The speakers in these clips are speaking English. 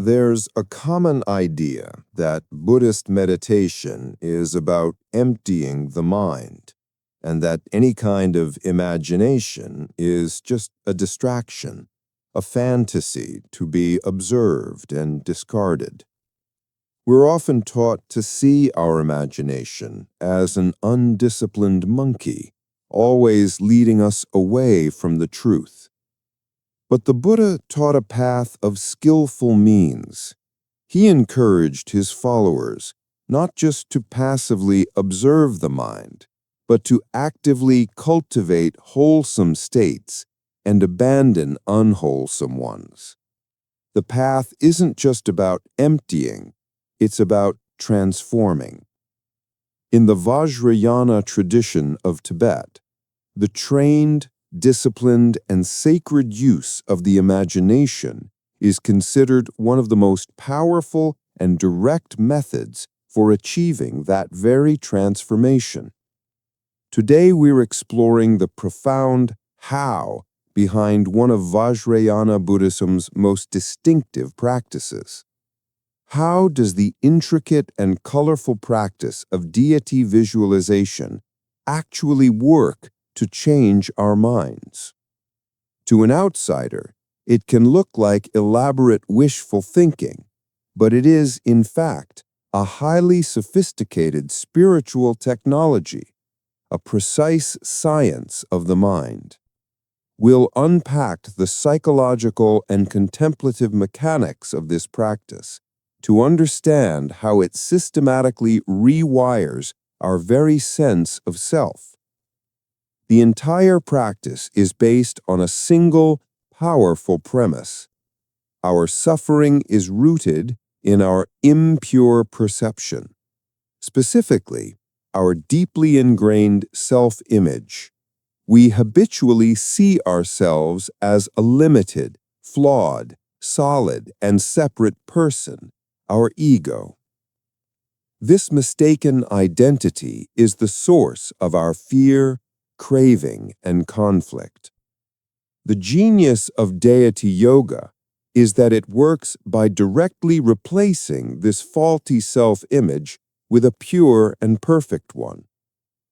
There's a common idea that Buddhist meditation is about emptying the mind, and that any kind of imagination is just a distraction, a fantasy to be observed and discarded. We're often taught to see our imagination as an undisciplined monkey, always leading us away from the truth. But the Buddha taught a path of skillful means. He encouraged his followers not just to passively observe the mind, but to actively cultivate wholesome states and abandon unwholesome ones. The path isn't just about emptying, it's about transforming. In the Vajrayana tradition of Tibet, the trained, disciplined, and sacred use of the imagination is considered one of the most powerful and direct methods for achieving that very transformation. Today we're exploring the profound how behind one of Vajrayana Buddhism's most distinctive practices. How does the intricate and colorful practice of deity visualization actually work to change our minds? To an outsider, it can look like elaborate wishful thinking, but it is, in fact, a highly sophisticated spiritual technology, a precise science of the mind. We'll unpack the psychological and contemplative mechanics of this practice to understand how it systematically rewires our very sense of self. The entire practice is based on a single, powerful premise. Our suffering is rooted in our impure perception, specifically, our deeply ingrained self-image. We habitually see ourselves as a limited, flawed, solid, and separate person, our ego. This mistaken identity is the source of our fear, craving, and conflict. The genius of deity yoga is that it works by directly replacing this faulty self-image with a pure and perfect one.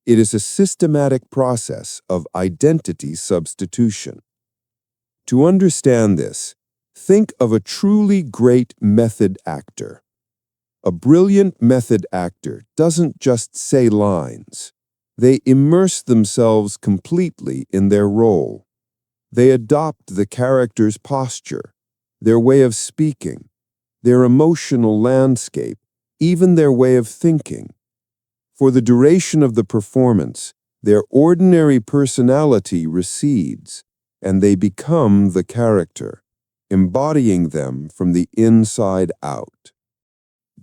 It is a systematic process of identity substitution. To understand this, think of a truly great method actor. A brilliant method actor doesn't just say lines. They immerse themselves completely in their role. They adopt the character's posture, their way of speaking, their emotional landscape, even their way of thinking. For the duration of the performance, their ordinary personality recedes, and they become the character, embodying them from the inside out.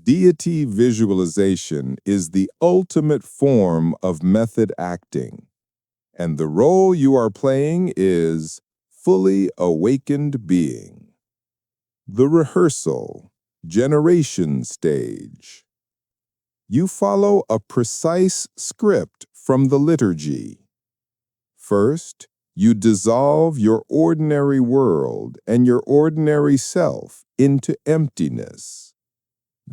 Deity visualization is the ultimate form of method acting, and the role you are playing is fully awakened being. The rehearsal, generation stage. You follow a precise script from the liturgy. First, you dissolve your ordinary world and your ordinary self into emptiness.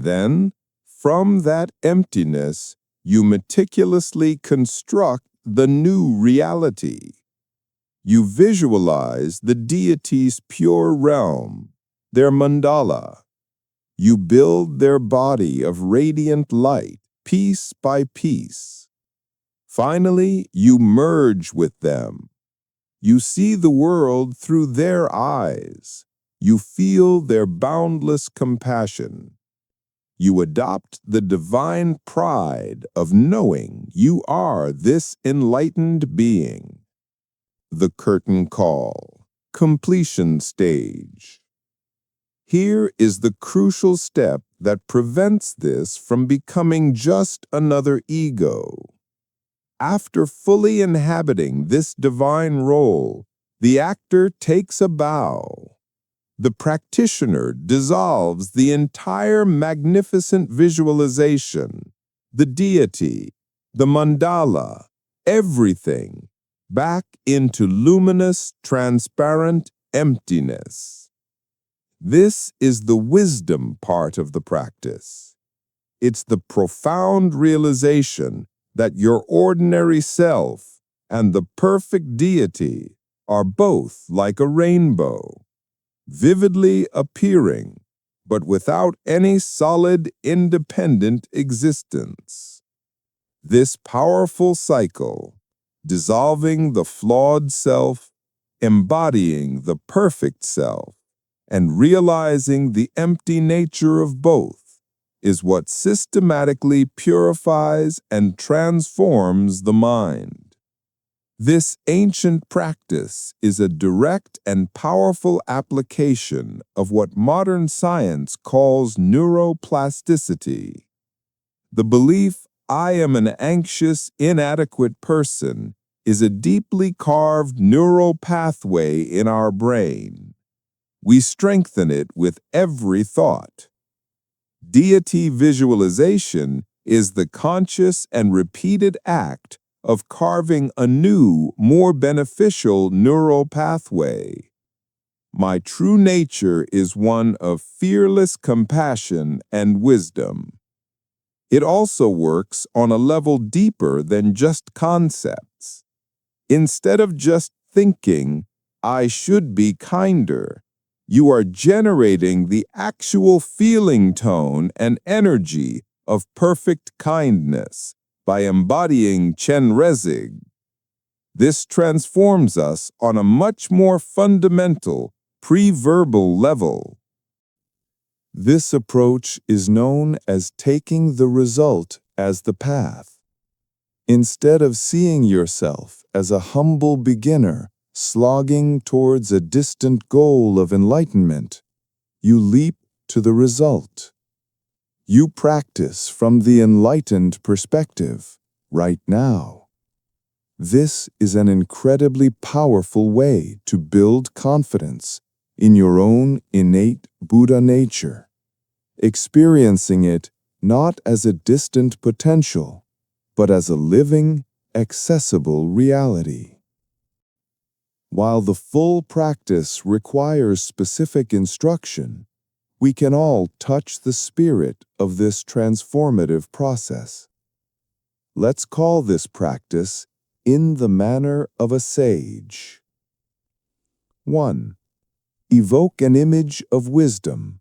Then, from that emptiness, you meticulously construct the new reality. You visualize the deity's pure realm, their mandala. You build their body of radiant light, piece by piece. Finally, you merge with them. You see the world through their eyes. You feel their boundless compassion. You adopt the divine pride of knowing you are this enlightened being. The curtain call, completion stage. Here is the crucial step that prevents this from becoming just another ego. After fully inhabiting this divine role, the actor takes a bow. The practitioner dissolves the entire magnificent visualization, the deity, the mandala, everything, back into luminous, transparent emptiness. This is the wisdom part of the practice. It's the profound realization that your ordinary self and the perfect deity are both like a rainbow, vividly appearing, but without any solid, independent existence. This powerful cycle, dissolving the flawed self, embodying the perfect self, and realizing the empty nature of both, is what systematically purifies and transforms the mind. This ancient practice is a direct and powerful application of what modern science calls neuroplasticity. The belief, I am an anxious, inadequate person, is a deeply carved neural pathway in our brain. We strengthen it with every thought. Deity visualization is the conscious and repeated act of carving a new, more beneficial neural pathway. My true nature is one of fearless compassion and wisdom. It also works on a level deeper than just concepts. Instead of just thinking, I should be kinder, you are generating the actual feeling tone and energy of perfect kindness by embodying Chenrezig. This transforms us on a much more fundamental, pre-verbal level. This approach is known as taking the result as the path. Instead of seeing yourself as a humble beginner slogging towards a distant goal of enlightenment, you leap to the result. You practice from the enlightened perspective, right now. This is an incredibly powerful way to build confidence in your own innate Buddha nature, experiencing it not as a distant potential, but as a living, accessible reality. While the full practice requires specific instruction, we can all touch the spirit of this transformative process. Let's call this practice in the manner of a sage. 1. Evoke an image of wisdom.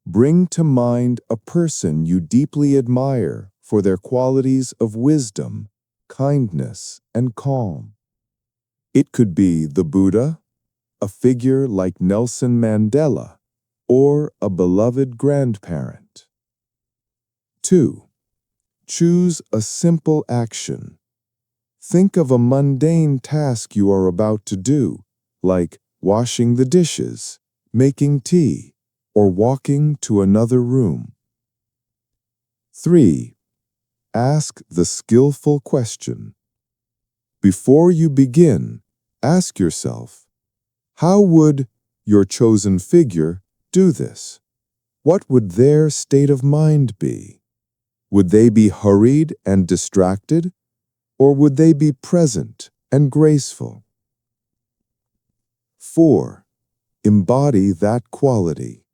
Bring to mind a person you deeply admire for their qualities of wisdom, kindness, and calm. It could be the Buddha, a figure like Nelson Mandela, or a beloved grandparent. 2. Choose a simple action. Think of a mundane task you are about to do, like washing the dishes, making tea, or walking to another room. 3. Ask the skillful question. Before you begin, ask yourself, how would your chosen figure do this? What would their state of mind be? Would they be hurried and distracted, or would they be present and graceful? 4. Embody that quality.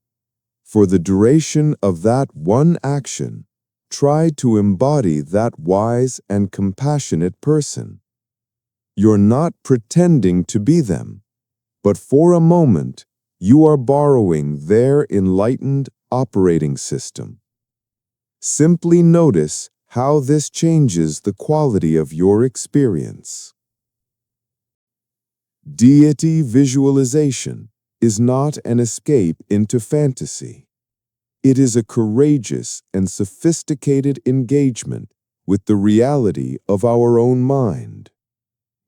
For the duration of that one action, try to embody that wise and compassionate person. You're not pretending to be them, but for a moment, you are borrowing their enlightened operating system. Simply notice how this changes the quality of your experience. Deity visualization is not an escape into fantasy. It is a courageous and sophisticated engagement with the reality of our own mind.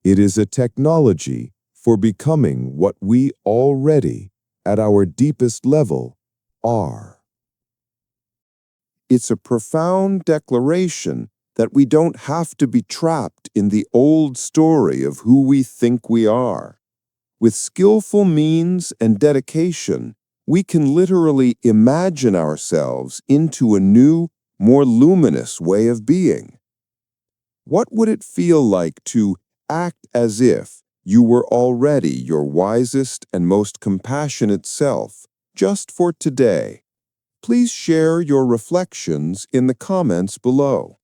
It is a technology for becoming what we already, at our deepest level, are. It's a profound declaration that we don't have to be trapped in the old story of who we think we are. With skillful means and dedication, we can literally imagine ourselves into a new, more luminous way of being. What would it feel like to act as if you were already your wisest and most compassionate self, just for today. Please share your reflections in the comments below.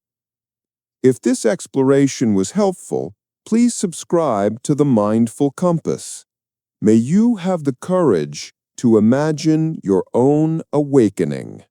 If this exploration was helpful, please subscribe to the Mindful Compass. May you have the courage to imagine your own awakening.